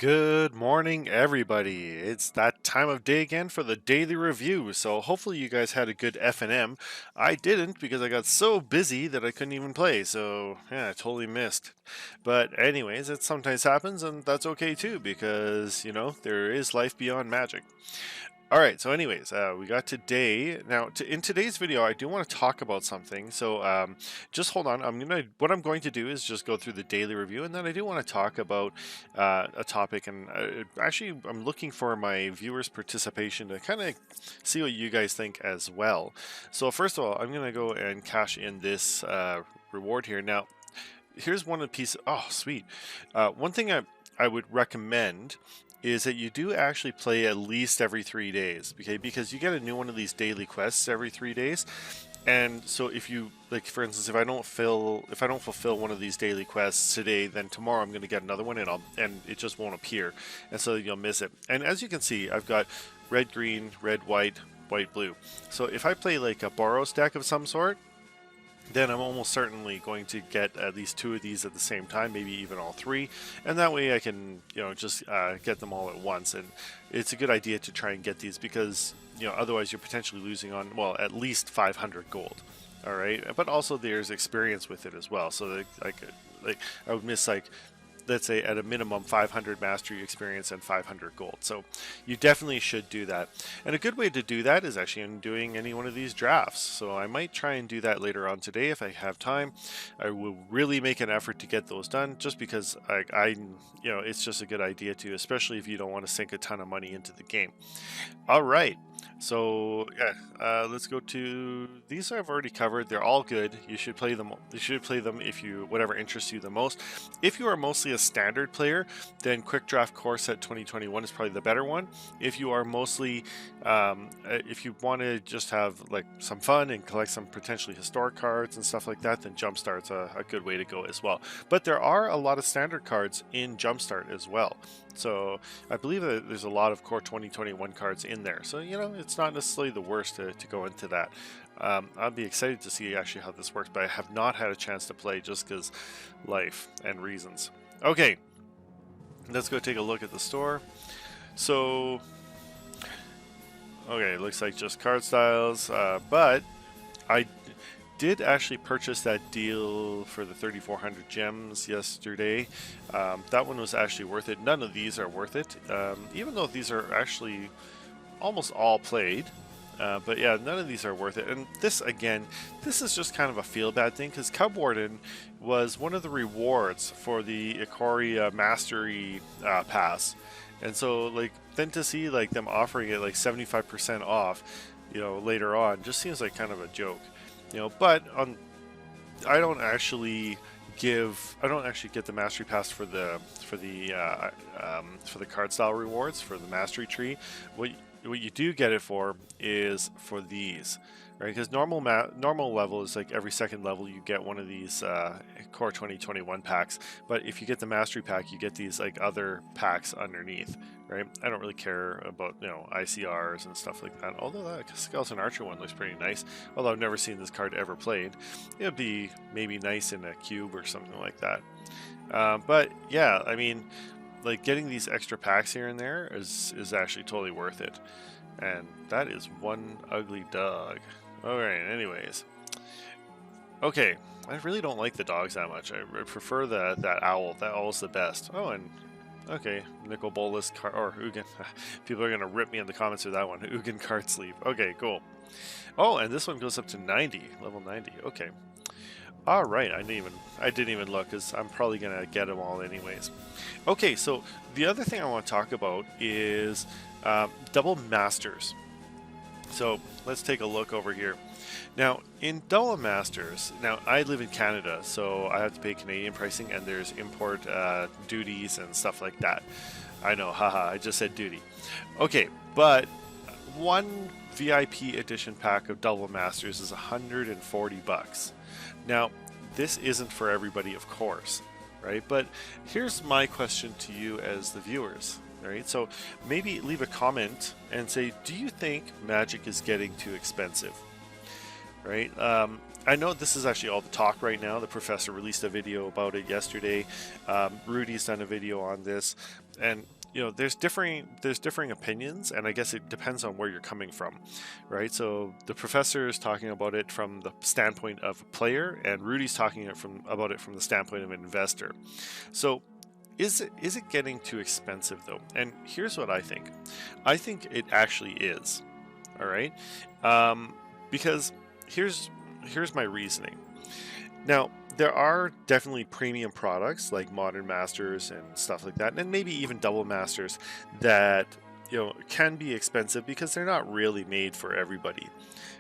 Good morning, everybody. It's that time of day again for the daily review. So hopefully you guys had a good F&M. I didn't because I got so busy that I couldn't even play. So yeah, I totally missed. But anyways, it sometimes happens, and that's okay too because there is life beyond Magic. All right. So, anyways, we got today. Now, in today's video, I do want to talk about something. So, just hold on. What I'm going to do is just go through the daily review, and then I do want to talk about a topic. And actually, I'm looking for my viewers' participation to kind of see what you guys think as well. So, first of all, I'm going to go and cash in this reward here. Now, here's one of the pieces. Oh, sweet. One thing I would recommend is that you do actually play at least every 3 days, okay? Because you get a new one of these daily quests every 3 days, and so if you like, for instance, if I don't fulfill one of these daily quests today, then tomorrow I'm going to get another one, and it just won't appear, and so you'll miss it. And as you can see, I've got red, green, red, white, white, blue. So if I play like a Boros deck of some sort, then I'm almost certainly going to get at least two of these at the same time, maybe even all three, and that way I can, just get them all at once. And it's a good idea to try and get these because, otherwise you're potentially losing on, well, at least 500 gold. All right, but also there's experience with it as well. So like I would miss, like, let's say at a minimum 500 mastery experience and 500 gold. So you definitely should do that. And a good way to do that is actually in doing any one of these drafts. So I might try and do that later on today if I have time. I will really make an effort to get those done just because it's just a good idea to, especially if you don't want to sink a ton of money into the game. All right. So yeah, let's go to these. I've already covered. They're all good. You should play them. You should play them if you whatever interests you the most. If you are mostly a standard player, then Quick Draft Core Set 2021 is probably the better one. If you are mostly, if you want to just have like some fun and collect some potentially historic cards and stuff like that, then Jumpstart's a good way to go as well. But there are a lot of standard cards in Jumpstart as well. So I believe that there's a lot of Core 2021 cards in there. So, it's not necessarily the worst to go into that. I'll be excited to see actually how this works, but I have not had a chance to play just because life and reasons. Okay, let's go take a look at the store. So, okay, it looks like just card styles, but I did actually purchase that deal for the 3,400 gems yesterday. That one was actually worth it. None of these are worth it, even though these are actually almost all played. But yeah, none of these are worth it. And this, again, this is just kind of a feel-bad thing because Cub Warden was one of the rewards for the Ikoria Mastery Pass. And so, like, then to see like them offering it like 75% off, later on, just seems like kind of a joke. But I don't actually get the mastery pass for the card style rewards for the mastery tree. What you do get it for is for these, right? Because normal level is like every second level you get one of these Core 2021 packs, but if you get the mastery pack, you get these like other packs underneath, right? I don't really care about ICRs and stuff like that. Although that Skeleton Archer one looks pretty nice. Although I've never seen this card ever played, it'd be maybe nice in a cube or something like that. But yeah, I mean, like getting these extra packs here and there is actually totally worth it. And that is one ugly dog. Alright, anyways. Okay, I really don't like the dogs that much. I prefer that owl. That owl's the best. Oh, and okay, Nicol Bolas or Ugin. People are gonna rip me in the comments for that one. Ugin card sleeve. Okay, cool. Oh, and this one goes up to 90, level 90. Okay. All right, I didn't even look because I'm probably gonna get them all anyways. Okay, so the other thing I want to talk about is double masters. So let's take a look over here. Now in double masters, now I live in Canada, so I have to pay Canadian pricing, and there's import duties and stuff like that. I know, haha, I just said duty. Okay, but one VIP edition pack of double masters is 140 bucks. Now, this isn't for everybody, of course, right? But here's my question to you as the viewers, right? So maybe leave a comment and say, do you think Magic is getting too expensive? right? I know this is actually all the talk right now. The professor released a video about it yesterday. Rudy's done a video on this, and there's differing opinions, and I guess it depends on where you're coming from, right? So the professor is talking about it from the standpoint of a player, and Rudy's talking about it from the standpoint of an investor. So is it getting too expensive though? And here's what I think. I think it actually is. All right, because here's my reasoning. Now, there are definitely premium products like Modern Masters and stuff like that, and maybe even Double Masters that can be expensive because they're not really made for everybody,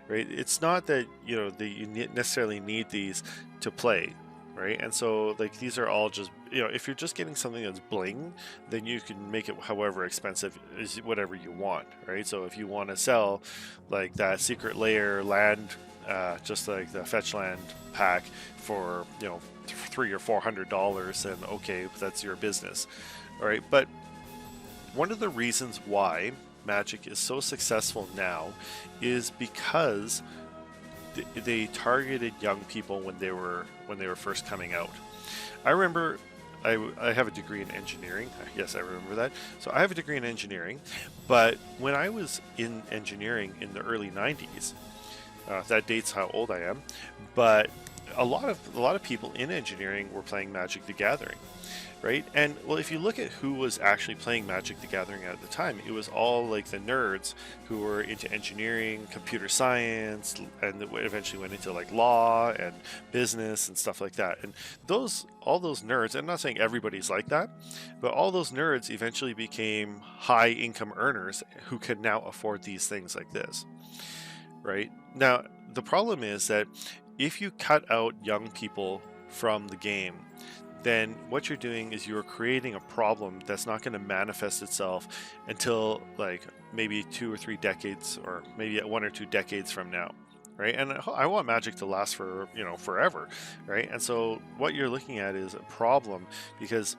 right? It's not that that you necessarily need these to play, right? And so like these are all just if you're just getting something that's bling, then you can make it however expensive is whatever you want, right? So if you want to sell like that secret layer land, just like the fetch land pack for $300 or $400, then okay, that's your business, all right? But one of the reasons why Magic is so successful now is because they targeted young people when they were first coming out. I remember I have a degree in engineering. Yes, I remember that. So I have a degree in engineering, but when I was in engineering in the early 90s, that dates how old I am, but a lot of people in engineering were playing Magic the Gathering, right? And well, if you look at who was actually playing Magic the Gathering at the time, it was all like the nerds who were into engineering, computer science, and eventually went into like law and business and stuff like that. And all those nerds, I'm not saying everybody's like that, but all those nerds eventually became high income earners who could now afford these things like this, right? Now, the problem is that if you cut out young people from the game, then what you're doing is you're creating a problem that's not going to manifest itself until like maybe 2 or 3 decades, or maybe 1 or 2 decades from now, right? And I want Magic to last for forever, right? And so what you're looking at is a problem because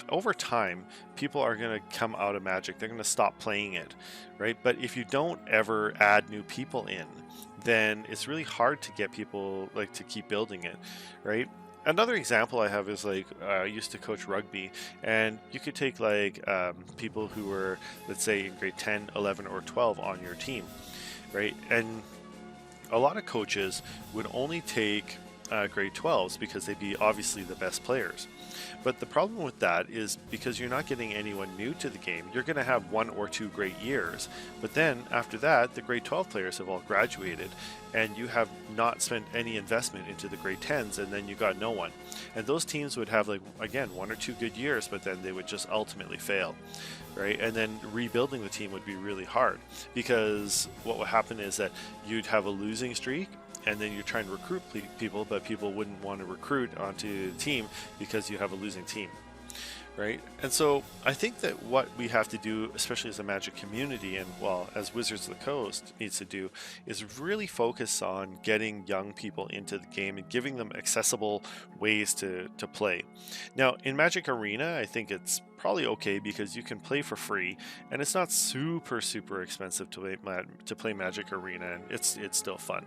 over time people are going to come out of Magic, they're going to stop playing it, right? But if you don't ever add new people in, then it's really hard to get people like to keep building it, right? Another example I have is like I used to coach rugby, and you could take like people who were, let's say, in grade 10, 11, or 12 on your team, right? And a lot of coaches would only take grade 12s because they'd be obviously the best players. But the problem with that is because you're not getting anyone new to the game, you're going to have 1 or 2 great years. But then after that, the grade 12 players have all graduated, and you have not spent any investment into the grade 10s, and then you got no one. And those teams would have, like, again, 1 or 2 good years, but then they would just ultimately fail, right? And then rebuilding the team would be really hard because what would happen is that you'd have a losing streak, and then you're trying to recruit people, but people wouldn't want to recruit onto the team because you have a losing team, right? And so I think that what we have to do, especially as a Magic community, and well, as Wizards of the Coast needs to do, is really focus on getting young people into the game and giving them accessible ways to play. Now, in Magic Arena, I think it's probably okay because you can play for free, and it's not super expensive to play Magic Arena, and it's still fun,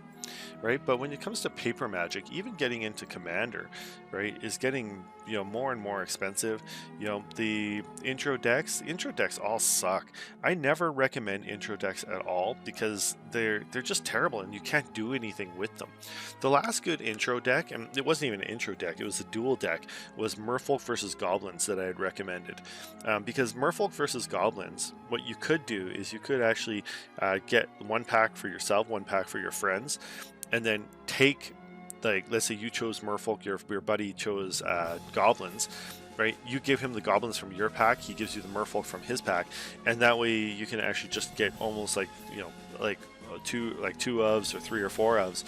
right? But when it comes to paper Magic, even getting into Commander, right, is getting more and more expensive. The intro decks all suck. I never recommend intro decks at all because they're just terrible and you can't do anything with them. The last good intro deck, and it wasn't even an intro deck, it was a dual deck, was Merfolk versus Goblins that I had recommended. Because Merfolk versus Goblins, what you could do is you could actually get 1 pack for yourself, 1 pack for your friends, and then take, like, let's say you chose Merfolk, your buddy chose Goblins, right? You give him the Goblins from your pack, he gives you the Merfolk from his pack, and that way you can actually just get almost like two ofs or 3 or 4 ofs,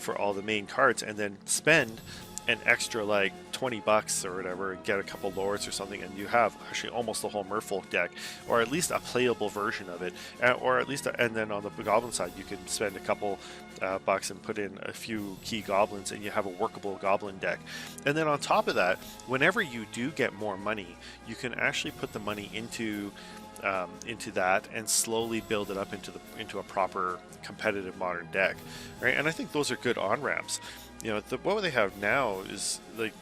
for all the main cards, and then spend an extra like $20 or whatever and get a couple lords or something, and you have actually almost the whole Merfolk deck, or at least a playable version of it, or at least and then on the Goblin side you can spend a couple bucks and put in a few key goblins, and you have a workable goblin deck. And then on top of that, whenever you do get more money, you can actually put the money into into that and slowly build it up into a proper competitive modern deck, right? And I think those are good on ramps. What they have now is like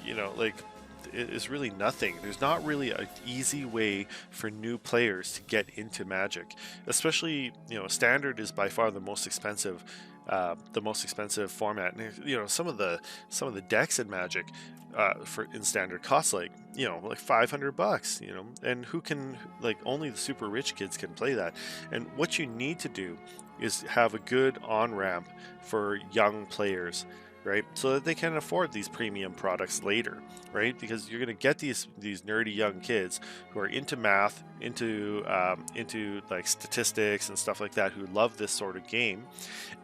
is really nothing. There's not really an easy way for new players to get into Magic, especially Standard is by far the most expensive format. And some of the decks in Magic for in Standard cost like $500. And who can only the super rich kids can play that. And what you need to do is have a good on ramp for young players, right? So that they can afford these premium products later, right? Because you're going to get these nerdy young kids who are into math, into like statistics and stuff like that, who love this sort of game.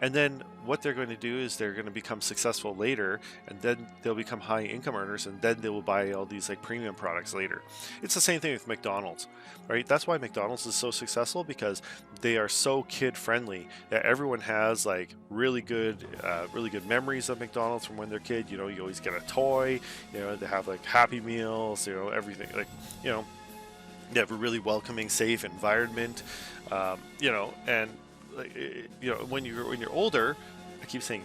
And then what they're going to do is they're going to become successful later, and then they'll become high income earners, and then they will buy all these like premium products later. It's the same thing with McDonald's, right? That's why McDonald's is so successful, because they are so kid friendly that everyone has like really good memories of McDonald's from when they're a kid. You always get a toy. They have like Happy Meals. Everything they have a really welcoming, safe environment. And when you're older, I keep saying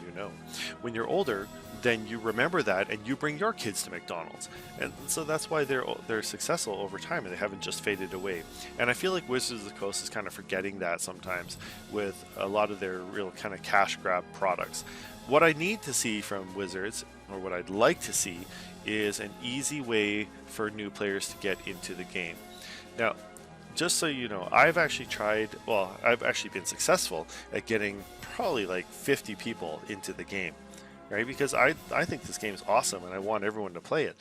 when you're older, then you remember that and you bring your kids to McDonald's, and so that's why they're successful over time, and they haven't just faded away. And I feel like Wizards of the Coast is kind of forgetting that sometimes with a lot of their real kind of cash grab products. What I need to see from Wizards, or what I'd like to see, is an easy way for new players to get into the game. Now, just so you know, I've actually been successful at getting probably like 50 people into the game, right? Because I think this game is awesome and I want everyone to play it,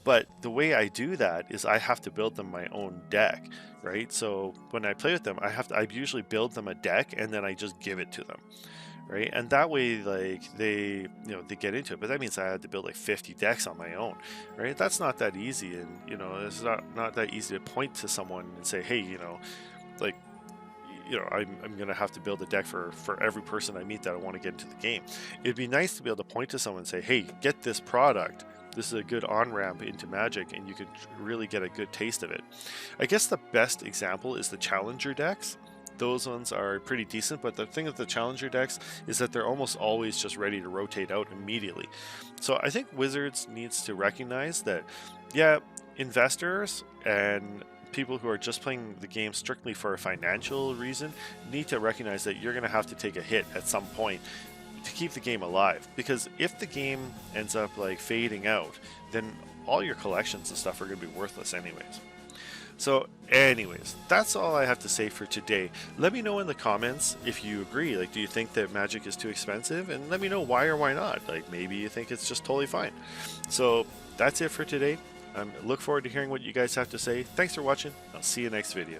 but the way I do that is I have to build them my own deck, right? So when I play with them, I usually build them a deck and then I just give it to them, right? And that way, like they get into it. But that means I had to build like 50 decks on my own, right? That's not that easy, and it's not that easy to point to someone and say, hey, I'm gonna have to build a deck for every person I meet that I want to get into the game. It'd be nice to be able to point to someone and say, hey, get this product. This is a good on-ramp into Magic, and you could really get a good taste of it. I guess the best example is the Challenger decks. Those ones are pretty decent, but the thing with the Challenger decks is that they're almost always just ready to rotate out immediately. So I think Wizards needs to recognize that, yeah, investors and people who are just playing the game strictly for a financial reason need to recognize that you're going to have to take a hit at some point to keep the game alive. Because if the game ends up like fading out, then all your collections and stuff are going to be worthless anyways. So anyways, that's all I have to say for today. Let me know in the comments if you agree. Like, do you think that Magic is too expensive? And let me know why or why not. Like, maybe you think it's just totally fine. So that's it for today. Look forward to hearing what you guys have to say. Thanks for watching. I'll see you next video.